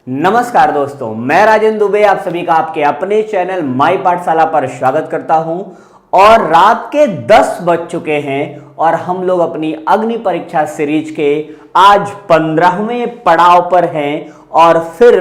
नमस्कार दोस्तों, मैं राजेंद्र दुबे आप सभी का आपके अपने चैनल माई पाठशाला पर स्वागत करता हूं। और रात के 10 बज चुके हैं और हम लोग अपनी अग्नि परीक्षा सीरीज के आज 15वें पड़ाव पर हैं। और फिर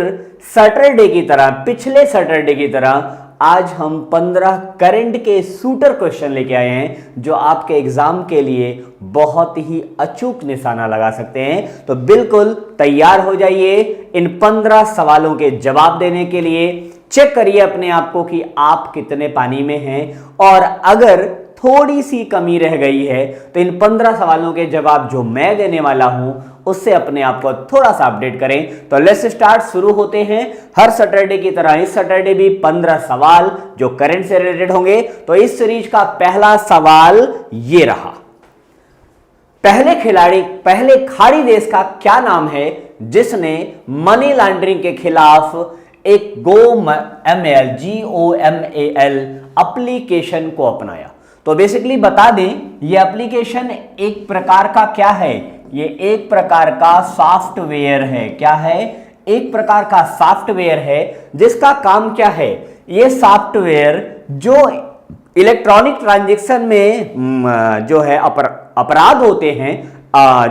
सैटरडे की तरह, पिछले सैटरडे की तरह आज हम 15 करंट के शूटर क्वेश्चन लेके आए हैं जो आपके एग्जाम के लिए बहुत ही अचूक निशाना लगा सकते हैं। तो बिल्कुल तैयार हो जाइए इन 15 सवालों के जवाब देने के लिए। चेक करिए अपने आप को कि आप कितने पानी में हैं, और अगर थोड़ी सी कमी रह गई है तो इन 15 सवालों के जवाब जो मैं देने वाला हूं उससे अपने आप को थोड़ा सा अपडेट करें। तो लेट्स स्टार्ट, शुरू होते हैं। हर सैटरडे की तरह इस सैटरडे भी 15 सवाल जो करंट से रिलेटेड होंगे। तो इस सीरीज का पहला सवाल ये रहा। पहले खाड़ी देश का क्या नाम है जिसने मनी लॉन्ड्रिंग के खिलाफ एक GOMAL एप्लीकेशन को अपनाया? तो बेसिकली बता दें, ये एप्लीकेशन एक प्रकार का क्या है? ये एक प्रकार का सॉफ्टवेयर है। क्या है? एक प्रकार का सॉफ्टवेयर है जिसका काम क्या है? ये सॉफ्टवेयर जो इलेक्ट्रॉनिक ट्रांजैक्शन में जो है अपराध होते हैं,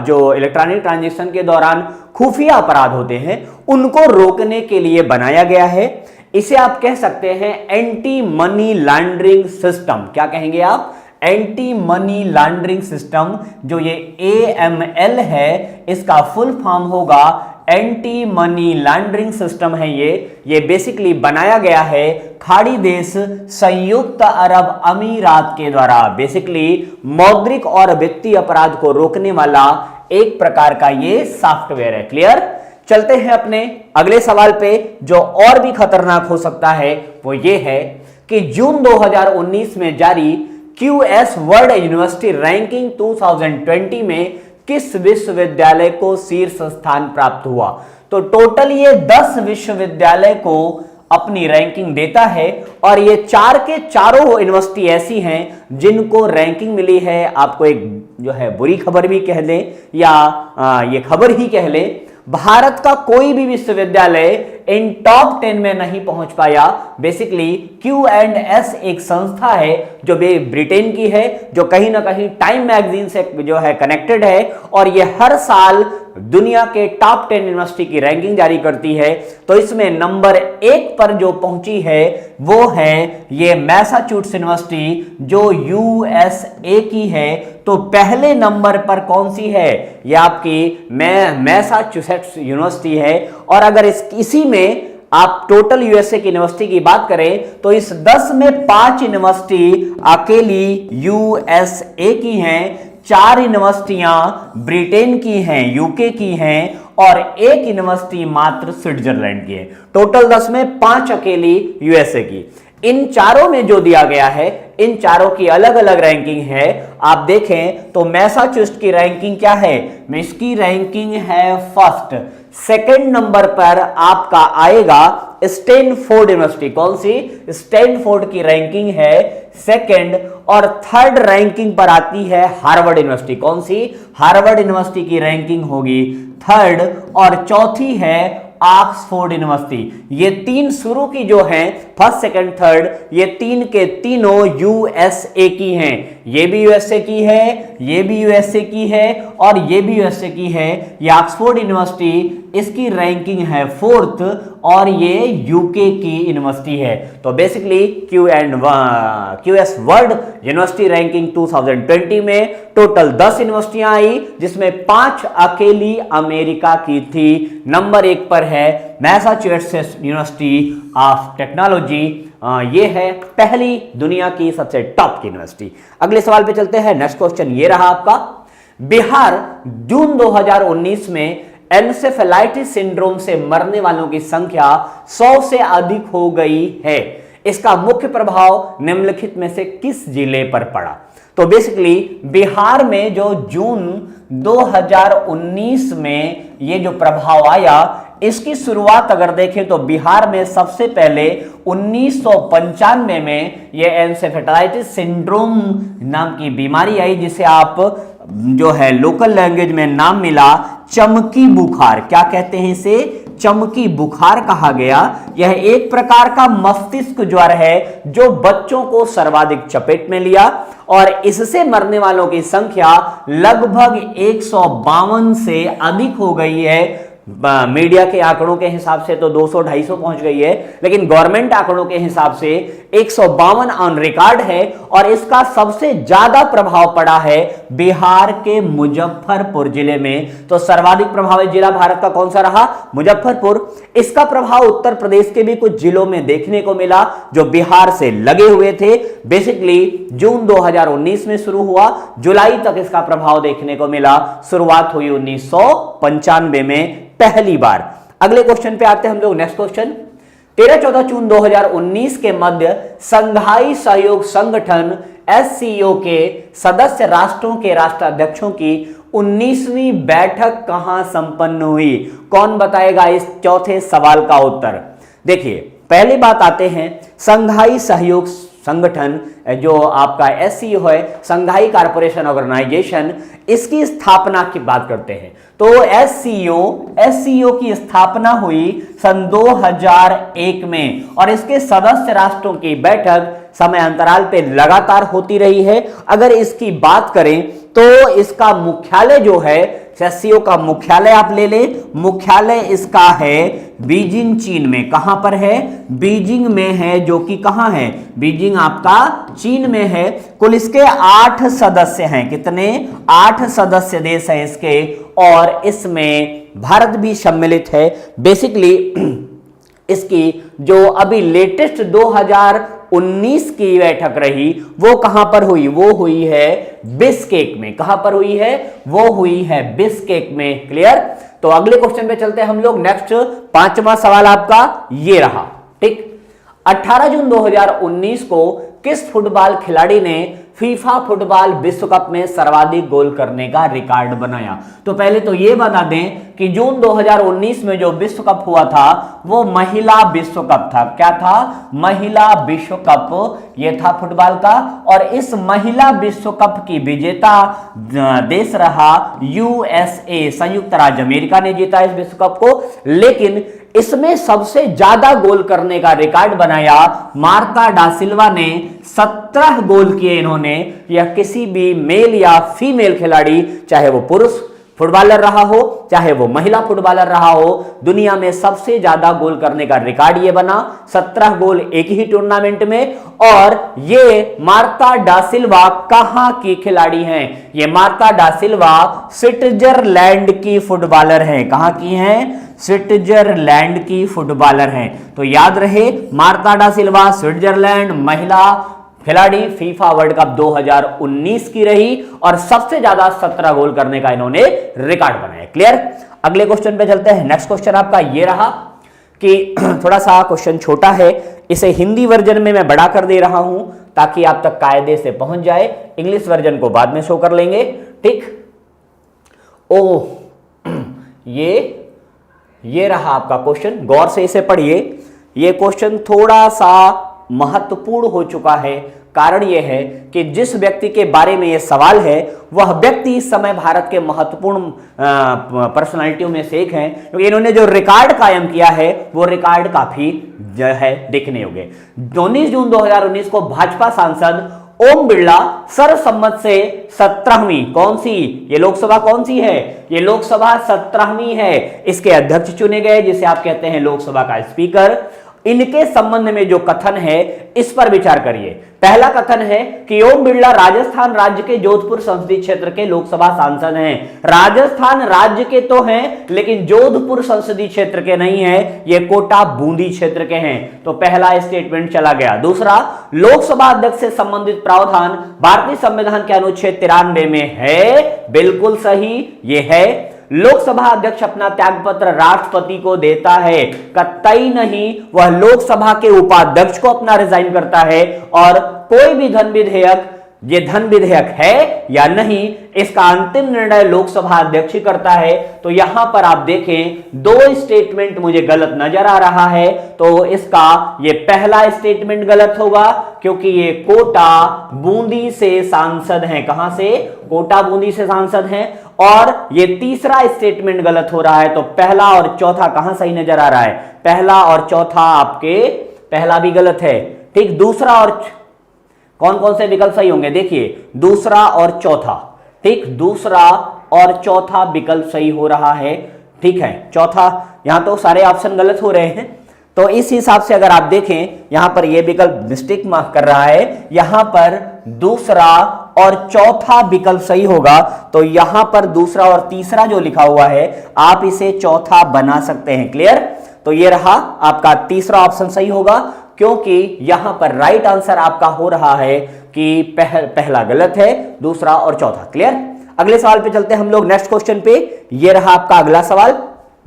जो इलेक्ट्रॉनिक ट्रांजैक्शन के दौरान खुफिया अपराध होते हैं, उनको रोकने के लिए बनाया गया है। इसे आप कह सकते हैं एंटी मनी लॉन्ड्रिंग सिस्टम। क्या कहेंगे आप? Anti money laundering system. जो ये AML है, इसका फुल फॉर्म होगा एंटी मनी लॉन्ड्रिंग सिस्टम है। ये बेसिकली बनाया गया है खाड़ी देश संयुक्त अरब अमीरात के द्वारा। बेसिकली मौद्रिक और वित्तीय अपराध को रोकने वाला एक प्रकार का ये सॉफ्टवेयर है। क्लियर? चलते हैं अपने अगले सवाल पे जो और भी खतरनाक हो सकता है। वो ये है कि जून 2019 में जारी QS वर्ल्ड यूनिवर्सिटी रैंकिंग 2020 में किस विश्वविद्यालय को शीर्ष स्थान प्राप्त हुआ? तो टोटल ये 10 विश्वविद्यालय को अपनी रैंकिंग देता है, और ये चार के चारों यूनिवर्सिटी ऐसी हैं जिनको रैंकिंग मिली है। आपको एक जो है बुरी खबर भी कह लें या ये खबर ही कह लें, भारत का कोई भी विश्वविद्यालय इन टॉप 10 में नहीं पहुंच पाया। बेसिकली Q&S एक संस्था है जो ब्रिटेन की है, जो कहीं ना कहीं टाइम मैगजीन से जो है कनेक्टेड है, और ये हर साल दुनिया के टॉप 10 यूनिवर्सिटी की रैंकिंग जारी करती है। तो इसमें नंबर 1 पर जो पहुंची है वो है ये मैसाचुसेट्स यूनिवर्सिटी जो USA की है। तो पहले नंबर पर कौन सी है? ये आपकी मैसाचुसेट्स यूनिवर्सिटी है। और अगर इसी में आप टोटल USA की यूनिवर्सिटी की बात करें तो इस 10 में 5 यूनिवर्सिटी अकेली USA की हैं, 4 यूनिवर्सिटियां ब्रिटेन की हैं, UK की हैं, और 1 यूनिवर्सिटी मात्र स्विट्जरलैंड की है। टोटल 10 में 5 अकेली USA की। इन चारों में जो दिया गया है, इन चारों की अलग अलग रैंकिंग है। आप देखें तो मैसाचुसेट्स की रैंकिंग क्या है? इसकी रैंकिंग है फर्स्ट। सेकंड नंबर पर आपका आएगा स्टैनफोर्ड यूनिवर्सिटी। कौन सी? स्टैनफोर्ड की रैंकिंग है सेकंड। और थर्ड रैंकिंग पर आती है हार्वर्ड यूनिवर्सिटी। कौन सी? हार्वर्ड यूनिवर्सिटी की रैंकिंग होगी थर्ड। और चौथी है ऑक्सफोर्ड यूनिवर्सिटी। ये 3 शुरू की जो हैं, फर्स्ट सेकंड थर्ड, ये 3 के तीनों USA की हैं। ये भी USA की है, ये भी USA की है, और ये भी USA की है। ये ऑक्सफोर्ड यूनिवर्सिटी, इसकी रैंकिंग है 4th, और ये UK की यूनिवर्सिटी है। तो basically QS world university ranking 2020 में टोटल 10 यूनिवर्सिटियां आई, जिसमें 5 अकेली अमेरिका की थी। नंबर 1 पर है मैसाचुसेट्स यूनिवर्सिटी ऑफ टेक्नोलॉजी। ये है पहली दुनिया की सबसे टॉप की यूनिवर्सिटी। अगले सवाल पे चलते हैं। नेक्स्ट क्वेश्चन ये रहा आपका। बिहार जून 2019 में एन्सेफेलाइटिस सिंड्रोम से मरने वालों की संख्या 100 से अधिक हो गई है। इसका मुख्य प्रभाव निम्नलिखित में से किस जिले पर पड़ा? तो बेसिकली बिहार में जो जून 2019 में ये जो प्रभाव आया, इसकी शुरुआत अगर देखें तो बिहार में सबसे पहले 1995 में ये एन्सेफेलाइटिस सिंड्रोम नाम की बीमारी आई, जिसे आप जो है लोकल लैंग्वेज में नाम मिला चमकी बुखार। क्या कहते हैं इसे? चमकी बुखार कहा गया। यह एक प्रकार का मस्तिष्क ज्वर है जो बच्चों को सर्वाधिक चपेट में लिया और इससे मरने वालों की संख्या लगभग 152 से अधिक हो गई है। मीडिया के आंकड़ों के हिसाब से तो 200-250 पहुंच गई है, लेकिन गवर्नमेंट आंकड़ों के हिसाब से 152 ऑन रिकॉर्ड है और इसका सबसे ज्यादा प्रभाव पड़ा है बिहार के मुजफ्फरपुर जिले में। तो सर्वाधिक प्रभावित जिला भारत का कौन सा रहा? मुजफ्फरपुर। इसका प्रभाव उत्तर प्रदेश के भी कुछ जिलों में देखने को मिला जो बिहार से लगे हुए थे। बेसिकली जून 2019 में शुरू हुआ, जुलाई तक इसका प्रभाव देखने को मिला। शुरुआत हुई 1995 में पहली बार। अगले क्वेश्चन पे आते हैं हम लोग। नेक्स्ट क्वेश्चन, 13-14 जून 2019 के मध्य संघाई सहयोग संगठन SCO के सदस्य राष्ट्रों के राष्ट्राध्यक्षों की 19वीं बैठक कहां संपन्न हुई? कौन बताएगा इस चौथे सवाल का उत्तर? देखिए, पहली बात आते हैं संघाई सहयोग संगठन जो आपका SCO है, संघाई कॉर्पोरेशन ऑर्गेनाइजेशन, इसकी स्थापना की बात करते हैं। तो SCO की स्थापना हुई सन 2001 में और इसके सदस्य राष्ट्रों की बैठक समय अंतराल पे लगातार होती रही है। अगर इसकी बात करें तो इसका मुख्यालय जो है, SCO का मुख्यालय आप ले लें, मुख्यालय इसका है बीजिंग चीन में। कहां पर है? बीजिंग में है, जो कि कहां है? बीजिंग आपका चीन में है। कुल इसके 8 सदस्य हैं। कितने? 8 सदस्य देश हैं इसके और इसमें भारत भी सम्मिलित है। बेसिकली इसकी जो अभी लेटेस्ट 2019 की बैठक रही वो कहां पर हुई? वो हुई है बिश्केक में। कहां पर हुई है? वो हुई है बिश्केक में। क्लियर? तो अगले क्वेश्चन पे चलते हैं हम लोग। नेक्स्ट 5वां सवाल आपका ये रहा। ठीक, 18 जून 2019 को किस फुटबॉल खिलाड़ी ने फीफा फुटबॉल विश्व कप में सर्वाधिक गोल करने का रिकॉर्ड बनाया? तो पहले तो ये बता दें कि जून 2019 में जो विश्व कप हुआ था वो महिला विश्व कप था। क्या था? महिला विश्व कप ये था फुटबॉल का। और इस महिला विश्व कप की विजेता देश रहा USA, संयुक्त राज्य अमेरिका ने जीता इस विश्व कप को। लेकिन इसमें सबसे ज्यादा गोल करने का रिकॉर्ड बनाया मार्ता डा सिल्वा ने। 17 गोल किए इन्होंने। यह किसी भी मेल या फीमेल खिलाड़ी, चाहे वो पुरुष फुटबॉलर रहा हो चाहे वो महिला फुटबॉलर रहा हो, दुनिया में सबसे ज्यादा गोल करने का रिकॉर्ड ये बना। 17 गोल एक ही टूर्नामेंट में। और ये मार्ता डा सिल्वा कहां की खिलाड़ी हैं? ये मार्ता डा सिल्वा स्विट्जरलैंड की फुटबॉलर हैं। कहां की हैं? स्विट्जरलैंड की फुटबॉलर हैं। तो याद रहे, मार्ता डा सिल्वा स्विट्जरलैंड महिला खिलाड़ी, फीफा वर्ल्ड कप 2019 की रही और सबसे ज्यादा 17 गोल करने का इन्होंने रिकॉर्ड बनाया। क्लियर? अगले क्वेश्चन पे चलते हैं। नेक्स्ट क्वेश्चन आपका ये रहा कि थोड़ा सा क्वेश्चन छोटा है, इसे हिंदी वर्जन में मैं बड़ा कर दे रहा हूं ताकि आप तक कायदे से पहुंच जाए। इंग्लिश वर्जन को बाद में शो कर लेंगे। ठीक? ओह, ये रहा आपका क्वेश्चन। गौर से इसे पढ़िए। ये क्वेश्चन थोड़ा सा महत्वपूर्ण हो चुका है। कारण यह है कि जिस व्यक्ति के बारे में यह सवाल है वह व्यक्ति इस समय भारत के महत्वपूर्ण पर्सनालिटियों में से एक हैं, क्योंकि इन्होंने जो रिकॉर्ड कायम किया है वो रिकॉर्ड काफी जो है देखने योग्य। 19 जून 2019 को भाजपा सांसद ओम बिरला सर्वसम्मत से 17वीं कौन सी? ये लोकसभा कौन सी है? ये लोकसभा 17वीं है। इसके अध्यक्ष चुने गए, जिसे आप कहते हैं लोकसभा का स्पीकर। इनके संबंध में जो कथन है इस पर विचार करिए। पहला कथन है कि ओम बिरला राजस्थान राज्य के जोधपुर संसदीय क्षेत्र के लोकसभा सांसद हैं। राजस्थान राज्य के तो हैं लेकिन जोधपुर संसदीय क्षेत्र के नहीं हैं, ये कोटा बूंदी क्षेत्र के हैं। तो पहला स्टेटमेंट चला गया। दूसरा, लोकसभा अध्यक्ष से संबंधित प्रावधान भारतीय संविधान के अनुच्छेद 93 में है। बिल्कुल सही, ये है। लोकसभा अध्यक्ष अपना त्यागपत्र राष्ट्रपति को देता है, कतई नहीं। वह लोकसभा के उपाध्यक्ष को अपना रिजाइन करता है और कोई भी धन विधेयक ये धन विधेयक है या नहीं, इसका अंतिम निर्णय लोकसभा अध्यक्ष करता है। तो यहां पर आप देखें 2 स्टेटमेंट मुझे गलत नजर आ रहा है, तो इसका ये पहला स्टेटमेंट गलत होगा क्योंकि ये कोटा बूंदी से सांसद हैं। कहां से? कोटा बूंदी से सांसद हैं। और ये तीसरा स्टेटमेंट गलत हो रहा है, तो पहला और चौथा कहां सही नजर आ रहा है? पहला और चौथा आपके, पहला भी गलत है, ठीक। दूसरा और कौन कौन से विकल्प सही होंगे? देखिए दूसरा और चौथा, ठीक, दूसरा और चौथा विकल्प सही हो रहा है, ठीक है। चौथा, यहां तो सारे ऑप्शन गलत हो रहे हैं, तो इस हिसाब से अगर आप देखें यहां पर यह विकल्प मिस्टेक मार्क कर रहा है, यहां पर दूसरा और चौथा विकल्प सही होगा। तो यहां पर दूसरा और तीसरा जो लिखा हुआ है आप इसे चौथा बना सकते हैं। क्लियर? तो ये रहा आपका तीसरा ऑप्शन सही होगा, क्योंकि यहां पर राइट आंसर आपका हो रहा है कि पहला गलत है, दूसरा और चौथा। क्लियर? अगले सवाल पे चलते हैं हम लोग, नेक्स्ट क्वेश्चन पे। ये रहा आपका अगला सवाल।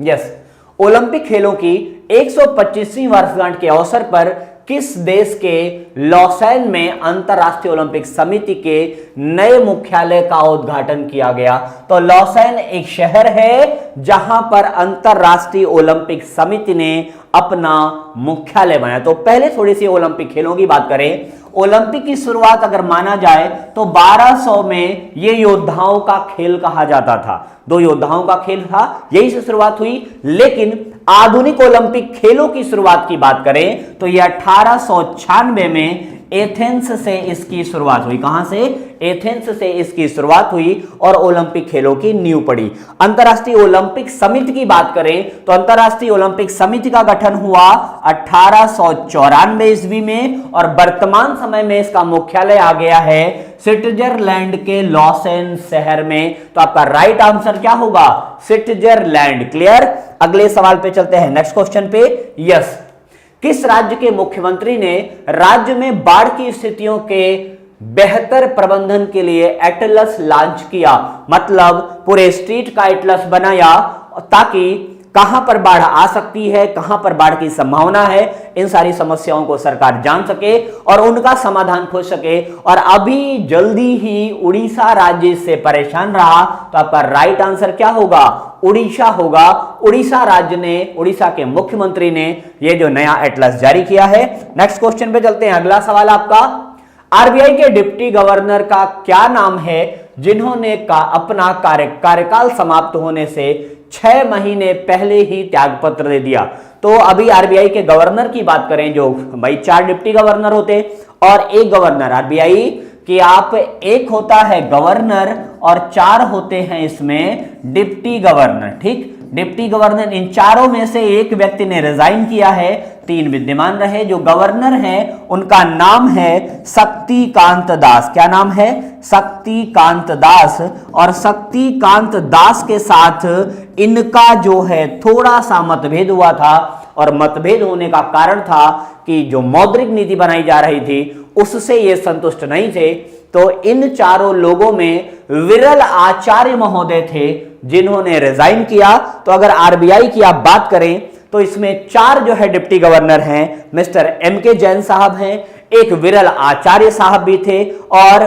यस, ओलंपिक खेलों की 125वीं वर्षगांठ के अवसर पर किस देश के लॉसेन में अंतरराष्ट्रीय ओलंपिक समिति के नए मुख्यालय का उद्घाटन किया गया? तो लॉसेन एक शहर है जहां पर अंतरराष्ट्रीय ओलंपिक समिति ने अपना मुख्यालय बनाया। तो पहले थोड़ी सी ओलंपिक खेलों की बात करें। ओलंपिक की शुरुआत अगर माना जाए तो 1200 में यह योद्धाओं का खेल कहा जाता था, 2 योद्धाओं का खेल था, यही से शुरुआत हुई। लेकिन आधुनिक ओलंपिक खेलों की शुरुआत की बात करें तो यह 1896 में एथेंस से इसकी शुरुआत हुई। कहां से? एथेंस से इसकी शुरुआत हुई और ओलंपिक खेलों की नींव पड़ी। अंतरराष्ट्रीय ओलंपिक समिति की बात करें तो अंतरराष्ट्रीय ओलंपिक समिति का गठन हुआ 1894 ईस्वी में और वर्तमान समय में इसका मुख्यालय आ गया है स्विट्जरलैंड के लॉसेन शहर में। तो आपका राइट आंसर क्या होगा? स्विट्जरलैंड। क्लियर? अगले सवाल पे चलते हैं, नेक्स्ट क्वेश्चन पे। यस, किस राज्य के मुख्यमंत्री ने राज्य में बाढ़ की स्थितियों के बेहतर प्रबंधन के लिए एटलस लॉन्च किया? मतलब पूरे स्ट्रीट का एटलस बनाया ताकि कहां पर बाढ़ आ सकती है, कहां पर बाढ़ की संभावना है, इन सारी समस्याओं को सरकार जान सके और उनका समाधान खोज सके। और अभी जल्दी ही उड़ीसा राज्य इससे परेशान रहा, तो आपका राइट आंसर क्या होगा? उड़ीसा होगा। उड़ीसा राज्य ने, उड़ीसा के मुख्यमंत्री ने ये जो नया एटलस जारी किया है। नेक्स्ट क्वेश्चन पे चलते हैं, अगला सवाल आपका। आरबीआई के डिप्टी गवर्नर का क्या नाम है जिन्होंने अपना कार्यकाल समाप्त होने से 6 महीने पहले ही त्यागपत्र दे दिया? तो अभी आरबीआई के गवर्नर की बात करें, जो भाई 4 डिप्टी गवर्नर होते और एक गवर्नर आरबीआई कि आप, एक होता है गवर्नर और 4 होते हैं इसमें डिप्टी गवर्नर, ठीक। डिप्टी गवर्नर, इन चारों में से एक व्यक्ति ने रिजाइन किया है, 3 विद्यमान रहे। जो गवर्नर हैं उनका नाम है शक्तिकांत दास। क्या नाम है? शक्तिकांत दास। और शक्तिकांत दास के साथ इनका जो है थोड़ा सा मतभेद हुआ था, और मतभेद होने का कारण था कि जो मौद्रिक नीति बनाई जा रही थी उससे ये संतुष्ट नहीं थे। तो इन चारों लोगों में विरल आचार्य महोदय थे जिन्होंने रिजाइन किया। तो अगर आरबीआई की आप बात करें तो इसमें 4 जो है डिप्टी गवर्नर हैं, मिस्टर एमके जैन साहब हैं, एक विरल आचार्य साहब भी थे और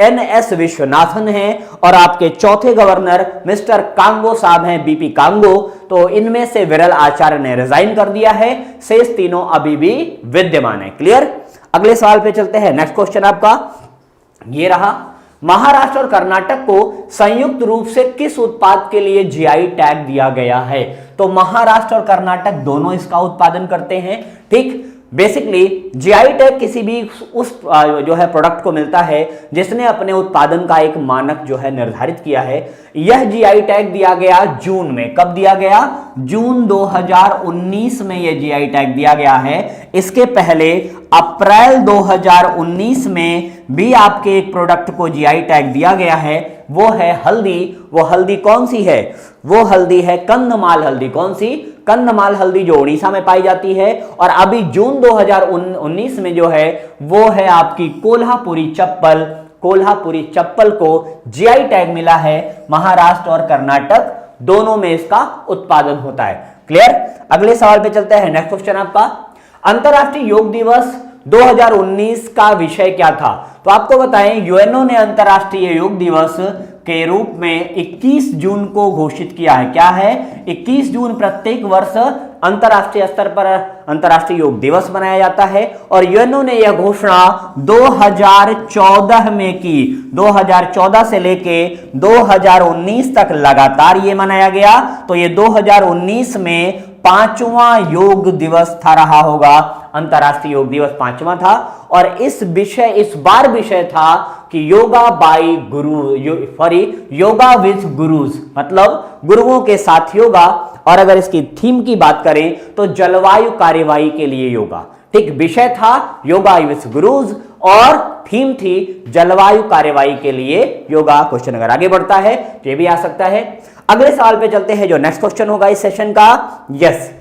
एनएस विश्वनाथन हैं, और आपके चौथे गवर्नर मिस्टर कांगो साहब हैं, बीपी कांगो। तो इनमें से विरल आचार्य ने रिजाइन कर दिया है, शेष तीनों अभी भी विद्यमान है। क्लियर? अगले सवाल पे चलते हैं, नेक्स्ट क्वेश्चन आपका ये रहा। महाराष्ट्र और कर्नाटक को संयुक्त रूप से किस उत्पाद के लिए जीआई टैग दिया गया है? तो महाराष्ट्र और कर्नाटक दोनों इसका उत्पादन करते हैं, ठीक। बेसिकली जीआई टैग किसी भी उस जो है प्रोडक्ट को मिलता है जिसने अपने उत्पादन का एक मानक जो है निर्धारित किया है। यह जीआई टैग दिया गया जून में। कब दिया गया? जून 2019 में यह जीआई टैग दिया गया है। इसके पहले अप्रैल 2019 में भी आपके एक प्रोडक्ट को जीआई टैग दिया गया है, वो है हल्दी। वो हल्दी कौन सी है? वो हल्दी है कंधमाल हल्दी। कौन सी? कंधमाल हल्दी, जो उड़ीसा में पाई जाती है। और अभी जून 2019 में जो है वो है आपकी कोल्हापुरी चप्पल। कोल्हापुरी चप्पल को जीआई टैग मिला है। महाराष्ट्र और कर्नाटक दोनों में इसका उत्पादन होता है। क्लियर? अगले सवाल पे चलते हैं, नेक्स्ट क्वेश्चन आपका। अंतरराष्ट्रीय योग दिवस 2019 का विषय क्या था? तो आपको बताएं यूएनओ ने अंतर्राष्ट्रीय योग दिवस के रूप में 21 जून को घोषित किया है। क्या है? 21 जून प्रत्येक वर्ष अंतर्राष्ट्रीय स्तर पर अंतर्राष्ट्रीय योग दिवस मनाया जाता है और यूएनओ ने यह घोषणा 2014 में की। 2014 से लेके 2019 तक लगातार ये मनाया गया। तो ये 2019 में 5वां योग दिवस था रहा होगा। अंतर्राष्ट्रीय योग दिवस 5वां था और इस बार विषय था कि yoga bye Guru yoga with gurus, मतलब गुरुओं के साथ योगा। और अगर इसकी थीम की बात करें तो जलवायु कार्यवाही के लिए योगा। ठीक, विषय था योगा विथ गुरुज और थीम थी जलवायु कार्यवाही के लिए योगा। क्वेश्चन अगर आगे बढ़ता है तो ये भी आ सकता है। अगले सवाल पे चलते हैं जो नेक्स्ट क्वेश्चन होगा इस सेशन का। यस,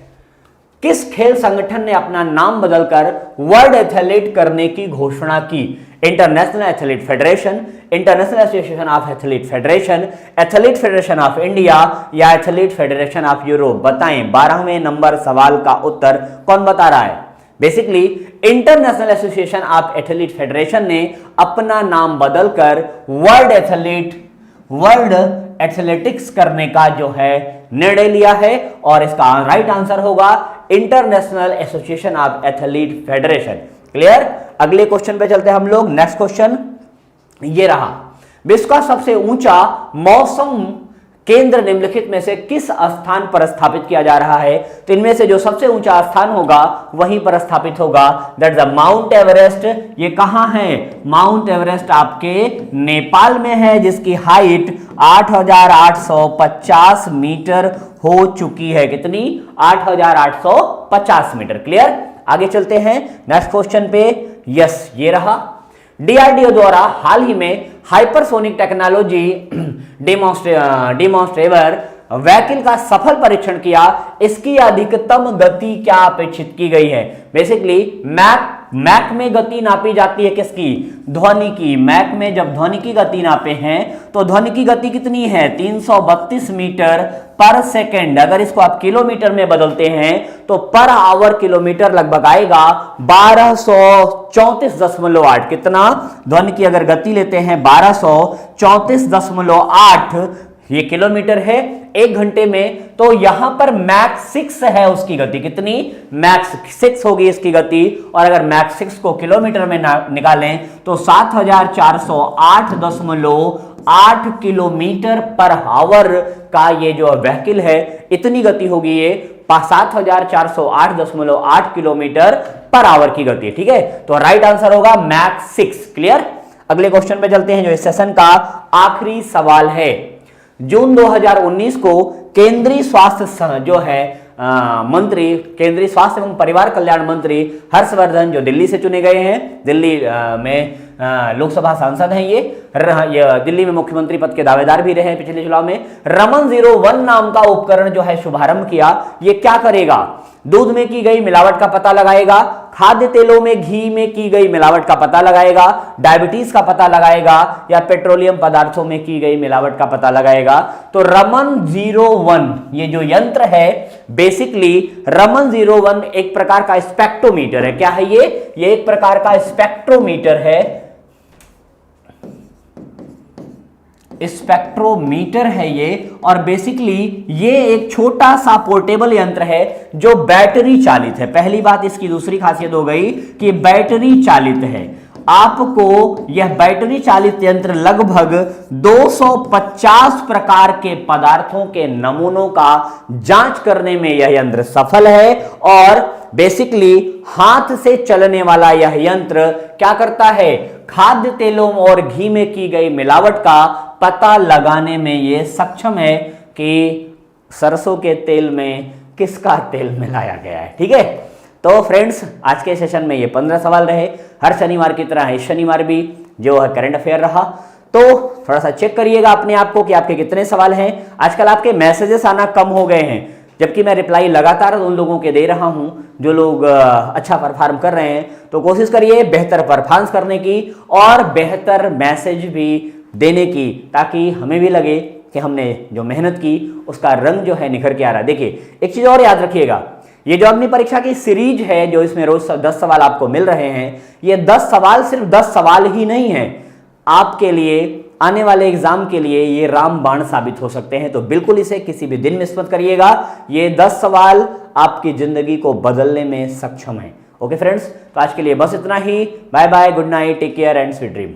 किस खेल संगठन ने अपना नाम बदलकर वर्ल्ड एथलीट करने की घोषणा की? International athlete federation, international association of athlete federation, athlete federation of India या एथलीट फेडरेशन ऑफ यूरोप? बताएं 12वें नंबर सवाल का उत्तर कौन बता रहा है? Basically international association of athlete federation ने अपना नाम बदलकर वर्ल्ड एथलेटिक्स करने का जो है निर्णय लिया है और इसका राइट आंसर होगा international association of athlete federation. Clear? अगले क्वेश्चन पे चलते हैं हम लोग। नेक्स्ट क्वेश्चन ये रहा, विश्व का सबसे ऊंचा मौसम केंद्र निम्नलिखित में से किस स्थान पर स्थापित किया जा रहा है? तो इनमें से जो सबसे ऊंचा स्थान होगा वहीं पर स्थापित होगा, दैट द माउंट एवरेस्ट। ये कहां है? माउंट एवरेस्ट आपके नेपाल में है, जिसकी हाइट 8,850 मीटर हो चुकी है। कितनी? 8,850 मीटर। क्लियर? आगे चलते हैं नेक्स्ट क्वेश्चन पे। यस, ये रहा, डीआरडीओ द्वारा हाल ही में हाइपरसोनिक टेक्नोलॉजी डेमोन्स्ट्रेटर व्हीकल का सफल परीक्षण किया। इसकी अधिकतम गति क्या अपेक्षित की गई है? बेसिकली मैक में गति नापी जाती है किसकी? ध्वनि की। मैक में जब ध्वनि की गति नापे हैं तो ध्वनि की गति कितनी है? 332 मीटर पर सेकेंड। अगर इसको आप किलोमीटर में बदलते हैं तो पर आवर किलोमीटर लगभग आएगा 1234.8। कितना? ध्वनि की अगर गति लेते हैं 1234.8, ये किलोमीटर है एक घंटे में, तो यहां पर मैक्स 6 है उसकी गति। कितनी? मैक्स 6 होगी इसकी गति। और अगर मैक्स 6 को किलोमीटर में निकालें तो 7,408.8 किलोमीटर पर आवर का ये जो व्हीकल है, इतनी गति होगी ये 7,408.8 किलोमीटर पर आवर की गति। ठीक है, तो राइट आंसर होगा मैक्स 6। क्लियर? अगले क्वेश्चन पे चलते हैं जो इस सेशन का आखिरी सवाल है। जून 2019 को केंद्रीय स्वास्थ्य जो है मंत्री, केंद्रीय स्वास्थ्य एवं परिवार कल्याण मंत्री हर्षवर्धन, जो दिल्ली से चुने गए हैं, दिल्ली में लोकसभा सांसद हैं ये दिल्ली में मुख्यमंत्री पद के दावेदार भी रहे हैं पिछले चुनाव में। रमन 01 नाम का उपकरण जो है शुभारंभ किया। ये क्या करेगा? दूध में की गई मिलावट का पता लगाएगा, खाद्य तेलों में, घी में की गई मिलावट का पता लगाएगा, डायबिटीज का पता लगाएगा या पेट्रोलियम पदार्थों में की गई मिलावट का पता लगाएगा। तो रमन 01 ये जो यंत्र है, बेसिकली रमन 01 एक प्रकार का स्पेक्ट्रोमीटर है। क्या है ये? एक प्रकार का स्पेक्ट्रोमीटर है, स्पेक्ट्रोमीटर है ये। और बेसिकली ये एक छोटा सा पोर्टेबल यंत्र है जो बैटरी चालित है। पहली बात इसकी दूसरी खासियत हो गई कि बैटरी चालित है। आपको यह बैटरी चालित यंत्र लगभग 250 प्रकार के पदार्थों के नमूनों का जांच करने में यह यंत्र सफल है। और बेसिकली हाथ से चलने वाला यह यंत्र क्या करता है? खाद्य तेलों और घी में की गई मिलावट का पता लगाने में यह सक्षम है कि सरसों के तेल में किसका तेल मिलाया गया है। ठीक है, तो फ्रेंड्स आज के सेशन में ये 15 सवाल रहे। हर शनिवार की तरह इस शनिवार भी जो है करंट अफेयर रहा, तो थोड़ा सा चेक करिएगा अपने आप को कि आपके कितने सवाल हैं। आजकल आपके मैसेजेस आना कम हो गए हैं, जबकि मैं रिप्लाई लगातार उन लोगों के दे रहा हूं जो लोग अच्छा परफॉर्म कर रहे हैं। तो कोशिश करिए बेहतर परफॉर्मेंस करने की और बेहतर मैसेज भी देने की, ताकि हमें भी लगे कि हमने जो मेहनत की उसका रंग जो है निखर के आ रहा है। देखिए एक चीज और याद रखिएगा ये जो अग्नि परीक्षा की सीरीज है, जो इसमें रोज 10 सवाल आपको मिल रहे हैं, ये 10 सवाल सिर्फ 10 सवाल ही नहीं है, आपके लिए आने वाले एग्जाम के लिए ये रामबाण साबित हो सकते हैं। तो बिल्कुल इसे किसी भी दिन मिस मत करिएगा। ये 10 सवाल आपकी जिंदगी को बदलने में सक्षम है। ओके फ्रेंड्स, तो आज के लिए बस इतना ही। Bye bye, good night, take care and sweet dream.